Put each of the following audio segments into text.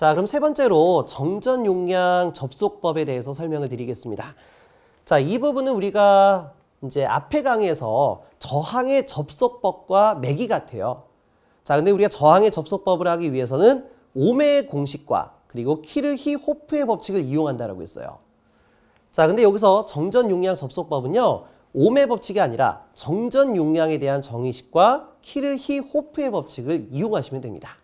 자, 그럼 세 번째로 정전 용량 접속법에 대해서 설명을 드리겠습니다. 자, 이 부분은 우리가 이제 앞에 강의에서 저항의 접속법과 맥이 같아요. 자, 근데 우리가 저항의 접속법을 하기 위해서는 옴의 공식과 그리고 키르히호프의 법칙을 이용한다라고 했어요. 자, 근데 여기서 정전 용량 접속법은요, 옴의 법칙이 아니라 정전 용량에 대한 정의식과 키르히호프의 법칙을 이용하시면 됩니다.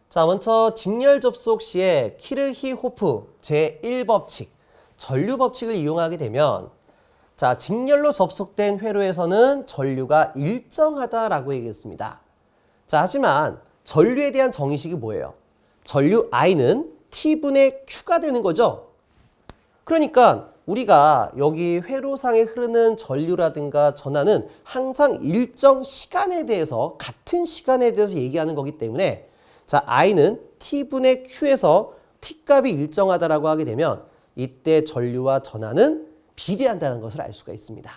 자, 먼저 직렬 접속 시에 키르히호프 제1법칙, 전류 법칙을 이용하게 되면 자, 직렬로 접속된 회로에서는 전류가 일정하다라고 얘기했습니다. 자, 하지만 전류에 대한 정의식이 뭐예요? 전류 I는 T분의 Q가 되는 거죠. 그러니까 우리가 여기 회로상에 흐르는 전류라든가 전하는 항상 일정 시간에 대해서 같은 시간에 대해서 얘기하는 거기 때문에 자, I는 T분의 Q에서 T값이 일정하다라고 하게 되면 이때 전류와 전하는 비례한다는 것을 알 수가 있습니다.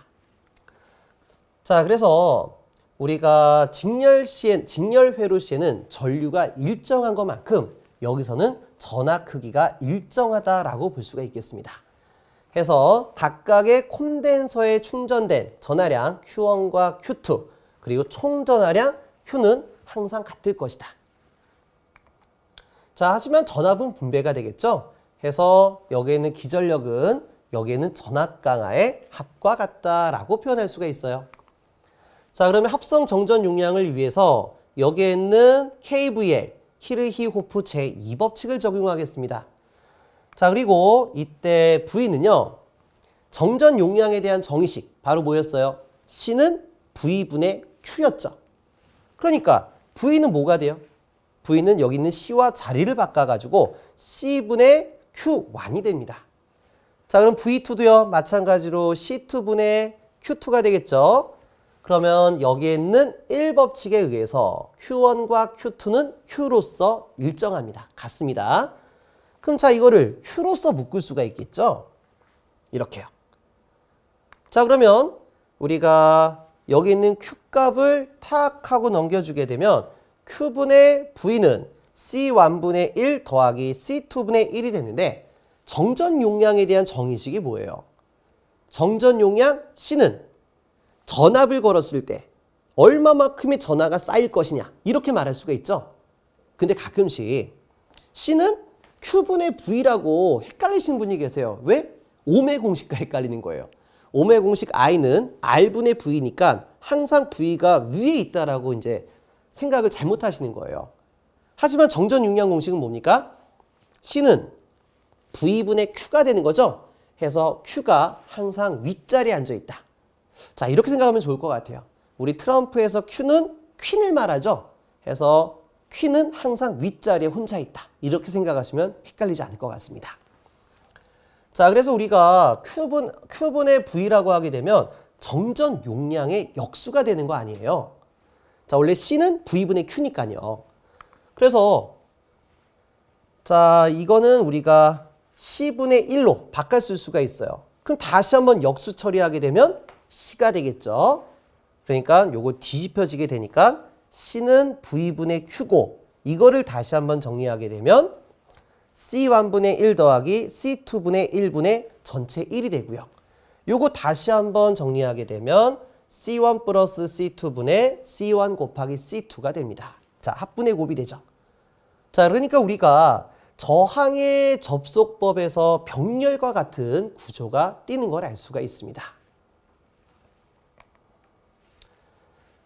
자, 그래서 우리가 직렬 회로 시에는 전류가 일정한 것만큼 여기서는 전하 크기가 일정하다라고 볼 수가 있겠습니다. 해서 각각의 콘덴서에 충전된 전하량 Q1과 Q2 그리고 총 전하량 Q는 항상 같을 것이다. 자, 하지만 전압은 분배가 되겠죠. 해서 여기에 있는 기전력은 여기에는 전압 강하의 합과 같다라고 표현할 수가 있어요. 자, 그러면 합성 정전 용량을 위해서 여기에 있는 KVL, 키르히호프 제2법칙을 적용하겠습니다. 자, 그리고 이때 V는요, 정전 용량에 대한 정의식 바로 뭐였어요? C는 V분의 Q였죠. 그러니까 V는 뭐가 돼요? V는 여기 있는 C와 자리를 바꿔가지고 C분의 Q1이 됩니다. 자, 그럼 V2도요, 마찬가지로 C2분의 Q2가 되겠죠. 그러면 여기에 있는 1법칙에 의해서 Q1과 Q2는 Q로서 일정합니다. 같습니다. 그럼 자, 이거를 Q로서 묶을 수가 있겠죠. 이렇게요. 자, 그러면 우리가 여기 있는 Q값을 탁 하고 넘겨주게 되면 Q분의 V는 C1분의 1 더하기 C2분의 1이 되는데 정전 용량에 대한 정의식이 뭐예요? 정전 용량 C는 전압을 걸었을 때 얼마만큼의 전하가 쌓일 것이냐 이렇게 말할 수가 있죠. 근데 가끔씩 C는 Q분의 V라고 헷갈리시는 분이 계세요. 왜? 옴의 공식과 헷갈리는 거예요. 옴의 공식 I는 R분의 V니까 항상 V가 위에 있다라고 이제 생각을 잘못하시는 거예요. 하지만 정전 용량 공식은 뭡니까? C는 V분의 Q가 되는 거죠. 해서 Q가 항상 윗자리에 앉아 있다. 자, 이렇게 생각하면 좋을 것 같아요. 우리 트럼프에서 Q는 퀸을 말하죠. 해서 Q는 항상 윗자리에 혼자 있다. 이렇게 생각하시면 헷갈리지 않을 것 같습니다. 자, 그래서 우리가 Q분의 V라고 하게 되면 정전 용량의 역수가 되는 거 아니에요. 자, 원래 C는 V분의 Q니까요. 그래서 자, 이거는 우리가 C분의 1로 바꿔 쓸 수가 있어요. 그럼 다시 한번 역수 처리하게 되면 C가 되겠죠. 그러니까 요거 뒤집혀지게 되니까 C는 V분의 Q고 이거를 다시 한번 정리하게 되면 C1분의 1 더하기 C2분의 1분의 전체 1이 되고요. 요거 다시 한번 정리하게 되면 C1 플러스 C2분의 C1 곱하기 C2가 됩니다. 자, 합분의 곱이 되죠. 자, 그러니까 우리가 저항의 접속법에서 병렬과 같은 구조가 띄는 걸 알 수가 있습니다.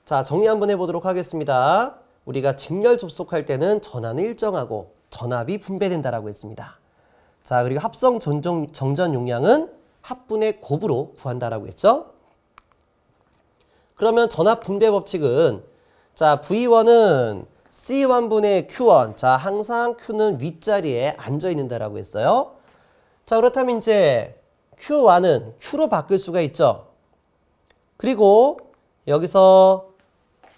자, 정리 한번 해보도록 하겠습니다. 우리가 직렬 접속할 때는 전하는 일정하고 전압이 분배된다라고 했습니다. 자, 그리고 합성 정전 용량은 합분의 곱으로 구한다라고 했죠. 그러면 전압 분배 법칙은 자, V1은 C1분의 Q1. 자, 항상 Q는 윗자리에 앉아 있는다라고 했어요. 자, 그렇다면 이제 Q1은 Q로 바꿀 수가 있죠. 그리고 여기서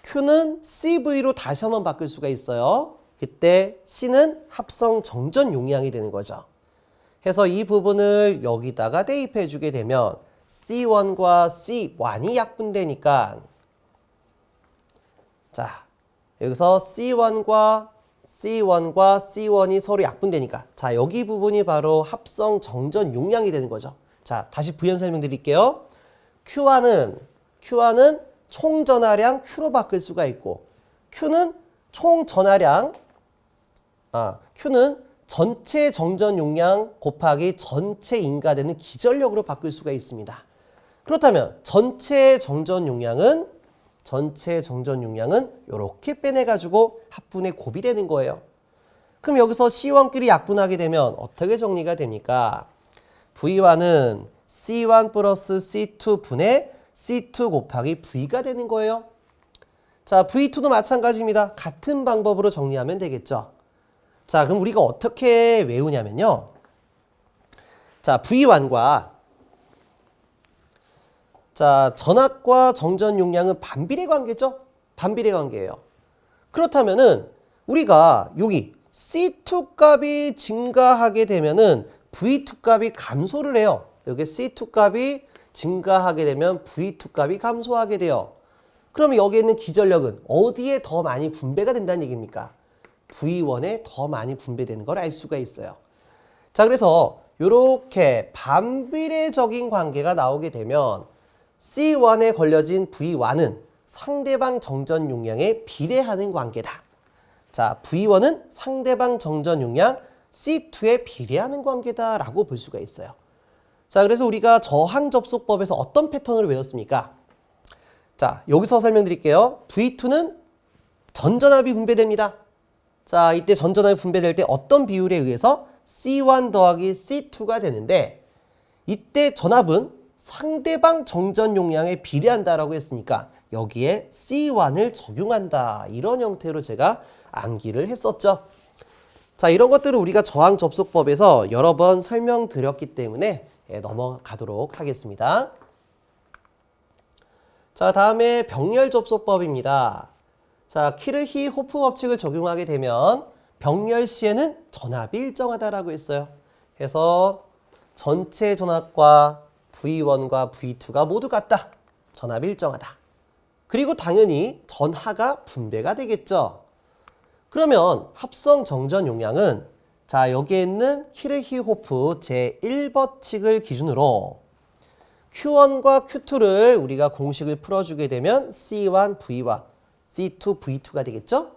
Q는 CV로 다시 한번 바꿀 수가 있어요. 그때 C는 합성 정전 용량이 되는 거죠. 해서 이 부분을 여기다가 대입해 주게 되면 C1과 C1이 약분되니까 자, 여기서 C1과 C1과 C1이 서로 약분되니까 자, 여기 부분이 바로 합성 정전 용량이 되는 거죠. 자, 다시 부연 설명드릴게요. Q1은 총 전하량 Q로 바꿀 수가 있고 Q는 총 전하량 Q는 전체 정전 용량 곱하기 전체 인가되는 기전력으로 바꿀 수가 있습니다. 그렇다면 전체 정전 용량은 이렇게 빼내가지고 합분에 곱이 되는 거예요. 그럼 여기서 C1끼리 약분하게 되면 어떻게 정리가 됩니까? V1은 C1 플러스 C2 분의 C2 곱하기 V가 되는 거예요. 자, V2도 마찬가지입니다. 같은 방법으로 정리하면 되겠죠. 자, 그럼 우리가 어떻게 외우냐면요. 자, V1과 자, 전압과 정전 용량은 반비례 관계죠? 반비례 관계예요. 그렇다면은 우리가 여기 C2 값이 증가하게 되면은 V2 값이 감소를 해요. 여기 C2 값이 증가하게 되면 V2 값이 감소하게 돼요. 그러면 여기에 있는 기전력은 어디에 더 많이 분배가 된다는 얘기입니까? V1에 더 많이 분배되는 걸 알 수가 있어요. 자, 그래서 이렇게 반비례적인 관계가 나오게 되면 C1에 걸려진 V1은 상대방 정전 용량에 비례하는 관계다. 자, V1은 상대방 정전 용량 C2에 비례하는 관계다라고 볼 수가 있어요. 자, 그래서 우리가 저항 접속법에서 어떤 패턴을 외웠습니까? 자, 여기서 설명드릴게요. V2는 전전압이 분배됩니다. 자, 이때 전전압이 분배될 때 어떤 비율에 의해서 C1 더하기 C2가 되는데 이때 전압은 상대방 정전 용량에 비례한다라고 했으니까 여기에 C1을 적용한다. 이런 형태로 제가 암기를 했었죠. 자, 이런 것들을 우리가 저항 접속법에서 여러 번 설명드렸기 때문에 넘어가도록 하겠습니다. 자, 다음에 병렬 접속법입니다. 자, 키르히-호프 법칙을 적용하게 되면 병렬 시에는 전압이 일정하다라고 했어요. 그래서 전체 전압과 V1과 V2가 모두 같다. 전압이 일정하다. 그리고 당연히 전하가 분배가 되겠죠. 그러면 합성 정전 용량은 자, 여기에 있는 키르히-호프 제1법칙을 기준으로 Q1과 Q2를 우리가 공식을 풀어주게 되면 C1, V1, C2, V2가 되겠죠?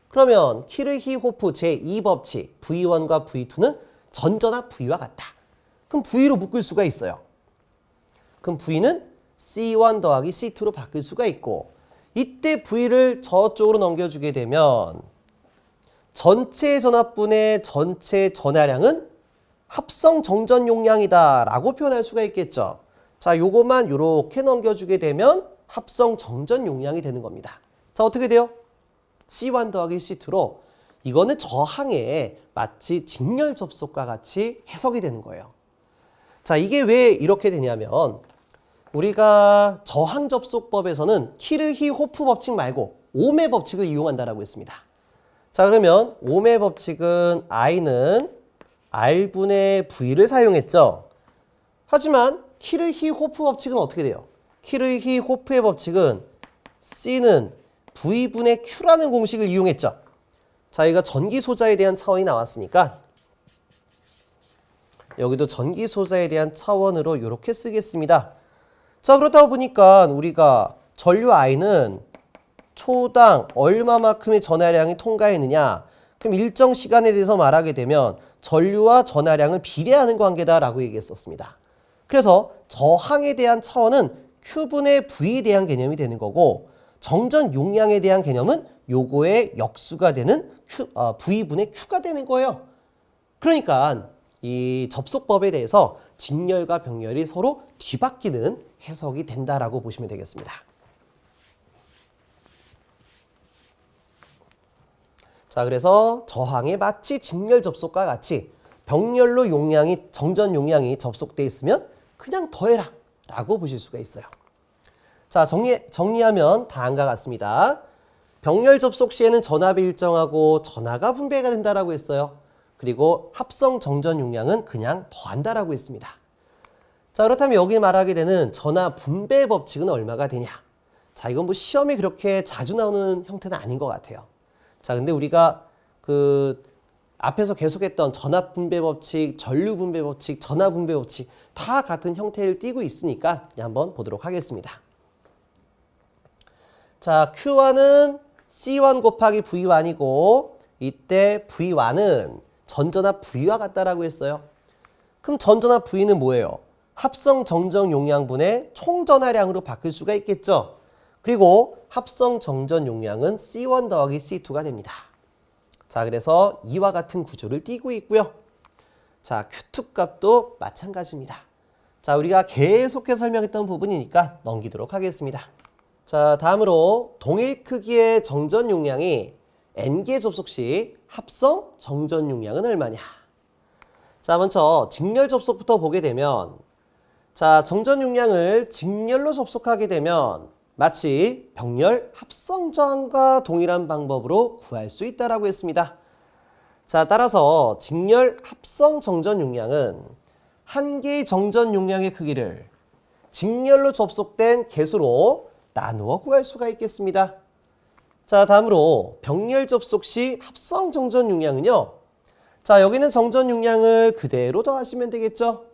그러면 키르히-호프 제2법칙 V1과 V2는 전전압 V와 같다. 그럼 V로 묶을 수가 있어요. 그럼 V는 C1 더하기 C2로 바뀔 수가 있고 이때 V를 저쪽으로 넘겨주게 되면 전체 전압분의 전체 전하량은 합성 정전 용량이다 라고 표현할 수가 있겠죠. 자, 요것만 요렇게 넘겨주게 되면 합성 정전 용량이 되는 겁니다. 자, 어떻게 돼요? C1 더하기 C2로 이거는 저항에 마치 직렬 접속과 같이 해석이 되는 거예요. 자, 이게 왜 이렇게 되냐면 우리가 저항 접속법에서는 키르히-호프 법칙 말고 옴의 법칙을 이용한다라고 했습니다. 자, 그러면 옴의 법칙은 I는 R분의 V를 사용했죠. 하지만 키르히-호프 법칙은 어떻게 돼요? 키르히-호프의 법칙은 C는 V분의 Q라는 공식을 이용했죠. 자, 여기가 전기 소자에 대한 차원이 나왔으니까 여기도 전기 소자에 대한 차원으로 이렇게 쓰겠습니다. 자, 그러다 보니까 우리가 전류 I는 초당 얼마만큼의 전하량이 통과했느냐? 그럼 일정 시간에 대해서 말하게 되면 전류와 전하량을 비례하는 관계다라고 얘기했었습니다. 그래서 저항에 대한 차원은 Q분의 V에 대한 개념이 되는 거고 정전 용량에 대한 개념은 요거의 역수가 되는 V분의 Q가 되는 거예요. 그러니까 이 접속법에 대해서 직렬과 병렬이 서로 뒤바뀌는 해석이 된다라고 보시면 되겠습니다. 자, 그래서 저항에 마치 직렬 접속과 같이 병렬로 정전 용량이 접속되어 있으면 그냥 더해라 라고 보실 수가 있어요. 자, 정리하면 다음과 같습니다. 병렬 접속 시에는 전압이 일정하고 전하가 분배가 된다라고 했어요. 그리고 합성 정전 용량은 그냥 더한다라고 했습니다. 자, 그렇다면 여기 말하게 되는 전하 분배 법칙은 얼마가 되냐? 자, 이건 뭐 시험에 그렇게 자주 나오는 형태는 아닌 것 같아요. 자, 근데 우리가 앞에서 계속했던 전압분배 법칙, 전류분배 법칙, 전하분배 법칙 다 같은 형태를 띠고 있으니까 한번 보도록 하겠습니다. 자, Q1은 C1 곱하기 V1이고 이때 V1은 전전압 V와 같다라고 했어요. 그럼 전전압 V는 뭐예요? 합성 정전 용량분의 총 전하량으로 바뀔 수가 있겠죠. 그리고 합성 정전 용량은 C1 더하기 C2가 됩니다. 자, 그래서 이와 같은 구조를 띠고 있고요. 자, Q2 값도 마찬가지입니다. 자, 우리가 계속해서 설명했던 부분이니까 넘기도록 하겠습니다. 자, 다음으로 동일 크기의 정전 용량이 N개 접속 시 합성 정전 용량은 얼마냐? 자, 먼저 직렬 접속부터 보게 되면 자, 정전 용량을 직렬로 접속하게 되면 마치 병렬 합성 저항과 동일한 방법으로 구할 수 있다라고 했습니다. 자, 따라서 직렬 합성 정전 용량은 한 개의 정전 용량의 크기를 직렬로 접속된 개수로 나누어 구할 수가 있겠습니다. 자, 다음으로 병렬 접속 시 합성 정전 용량은요. 자, 여기는 정전 용량을 그대로 더하시면 되겠죠.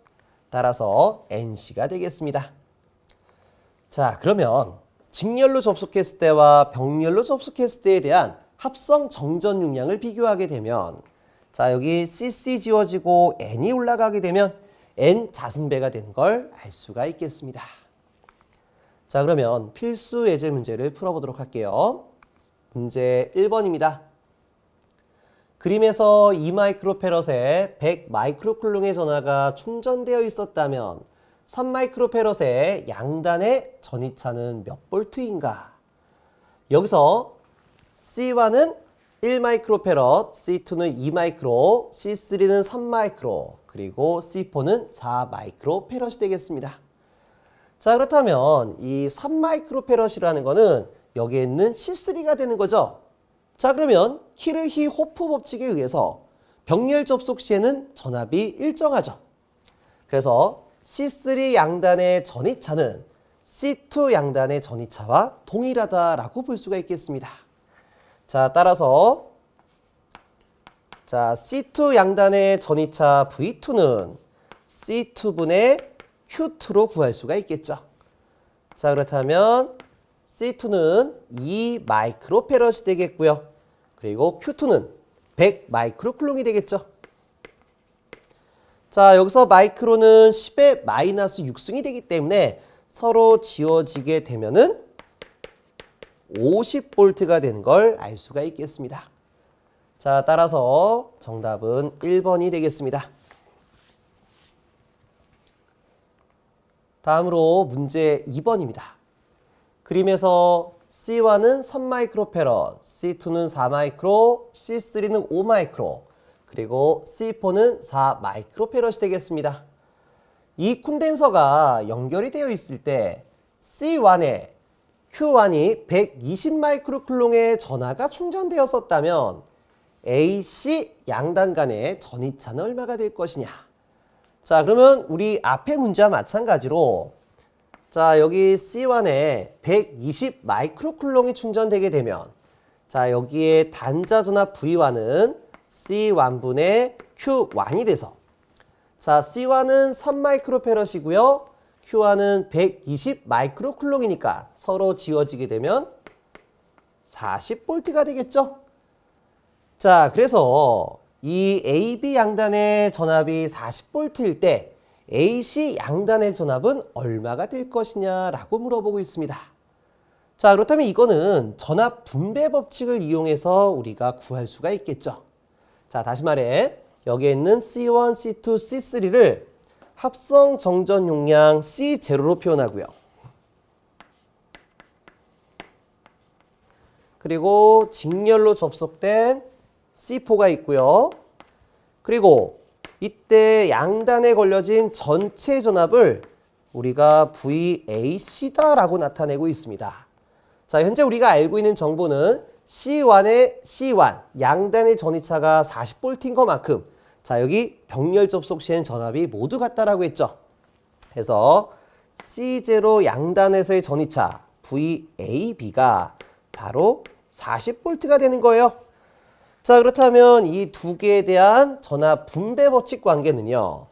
따라서 NC가 되겠습니다. 자, 그러면 직렬로 접속했을 때와 병렬로 접속했을 때에 대한 합성 정전 용량을 비교하게 되면 자, 여기 CC 지워지고 N이 올라가게 되면 N 자승배가 되는 걸 알 수가 있겠습니다. 자, 그러면 필수 예제 문제를 풀어보도록 할게요. 문제 1번입니다. 그림에서 2마이크로페럿에 100마이크로쿨롱의 전하가 충전되어 있었다면 3마이크로페럿의 양단의 전이차는 몇 볼트인가? 여기서 C1은 1마이크로페럿, C2는 2마이크로, C3는 3마이크로, 그리고 C4는 4마이크로페럿이 되겠습니다. 자, 그렇다면 이 3마이크로페럿이라는 거는 여기에 있는 C3가 되는 거죠. 자, 그러면 키르히-호프 법칙에 의해서 병렬 접속 시에는 전압이 일정하죠. 그래서 C3 양단의 전이차는 C2 양단의 전이차와 동일하다라고 볼 수가 있겠습니다. 자, 따라서 자, C2 양단의 전이차 V2는 C2분의 Q2로 구할 수가 있겠죠. 자, 그렇다면 C2는 2마이크로페럿이 되겠고요. 그리고 Q2는 100마이크로쿨롱이 되겠죠. 자, 여기서 마이크로는 10의 마이너스 6승이 되기 때문에 서로 지워지게 되면은 50볼트가 되는 걸 알 수가 있겠습니다. 자, 따라서 정답은 1번이 되겠습니다. 다음으로 문제 2번입니다. 그림에서 C1은 3마이크로페럿, C2는 4마이크로, C3는 5마이크로, 그리고 C4는 4마이크로페럿이 되겠습니다. 이 콘덴서가 연결이 되어 있을 때 C1에 Q1이 120마이크로쿨롱의 전하가 충전되었었다면 AC 양단 간의 전이차는 얼마가 될 것이냐? 자, 그러면 우리 앞의 문제와 마찬가지로 자, 여기 C1에 120마이크로쿨롱이 충전되게 되면 자, 여기에 단자 전압 V1은 C1분의 Q1이 돼서 자, C1은 3마이크로페럿이고요. Q1은 120마이크로쿨롱이니까 서로 지워지게 되면 40볼트가 되겠죠? 자, 그래서 이 AB 양단의 전압이 40볼트일 때 AC 양단의 전압은 얼마가 될 것이냐라고 물어보고 있습니다. 자, 그렇다면 이거는 전압 분배 법칙을 이용해서 우리가 구할 수가 있겠죠. 자, 다시 말해 여기에 있는 C1, C2, C3를 합성 정전 용량 C0로 표현하고요. 그리고 직렬로 접속된 C4가 있고요. 그리고 이때 양단에 걸려진 전체 전압을 우리가 VAC다라고 나타내고 있습니다. 자, 현재 우리가 알고 있는 정보는 C1의 C1, 양단의 전이차가 40볼트인 것만큼 자, 여기 병렬 접속 시에는 전압이 모두 같다라고 했죠. 그래서 C0 양단에서의 전이차 VAB가 바로 40볼트가 되는 거예요. 자, 그렇다면 이 두 개에 대한 전압 분배 법칙 관계는요.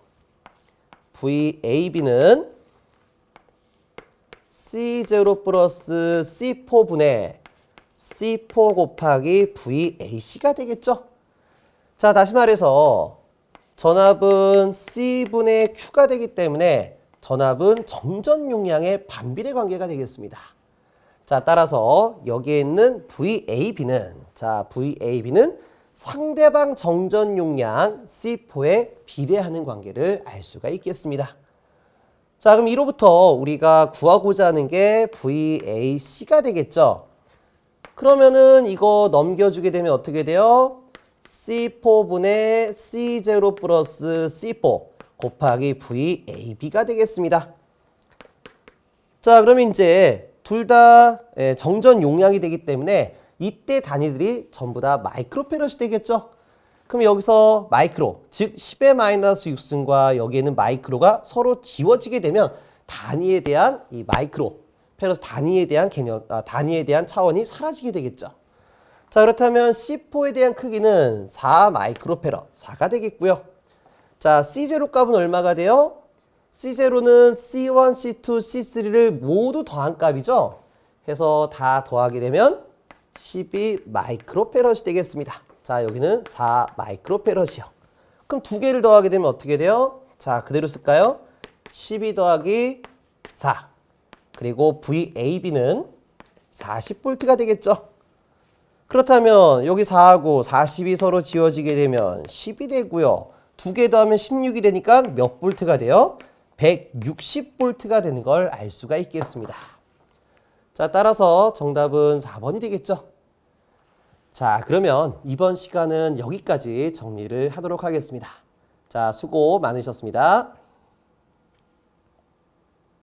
VAB는 C0 플러스 C4분의 C4 곱하기 VAC가 되겠죠. 자, 다시 말해서 전압은 C분의 Q가 되기 때문에 전압은 정전 용량의 반비례 관계가 되겠습니다. 자, 따라서 여기에 있는 VAB는 상대방 정전 용량 C4에 비례하는 관계를 알 수가 있겠습니다. 자, 그럼 이로부터 우리가 구하고자 하는 게 VAC가 되겠죠. 그러면은 이거 넘겨주게 되면 어떻게 돼요? C4분의 C0 플러스 C4 곱하기 VAB가 되겠습니다. 자, 그러면 이제 둘 다 정전 용량이 되기 때문에 이때 단위들이 전부 다 마이크로페럿이 되겠죠. 그럼 여기서 마이크로, 즉 10의 마이너스 6승과 여기에는 마이크로가 서로 지워지게 되면 단위에 대한 이 마이크로, 페럿 단위에 대한 단위에 대한 차원이 사라지게 되겠죠. 자, 그렇다면 C4에 대한 크기는 4 마이크로페럿, 4가 되겠고요. 자, C0 값은 얼마가 돼요? C0는 C1, C2, C3를 모두 더한 값이죠. 해서 다 더하게 되면 12 마이크로페럿이 되겠습니다. 자, 여기는 4 마이크로페럿이요. 그럼 두 개를 더하게 되면 어떻게 돼요? 자, 그대로 쓸까요? 12 더하기 4. 그리고 VAB는 40V가 되겠죠. 그렇다면 여기 4하고 40이 서로 지워지게 되면 10이 되고요. 두 개 더하면 16이 되니까 몇 볼트가 돼요? 160V가 되는 걸 알 수가 있겠습니다. 자, 따라서 정답은 4번이 되겠죠. 자, 그러면 이번 시간은 여기까지 정리를 하도록 하겠습니다. 자, 수고 많으셨습니다.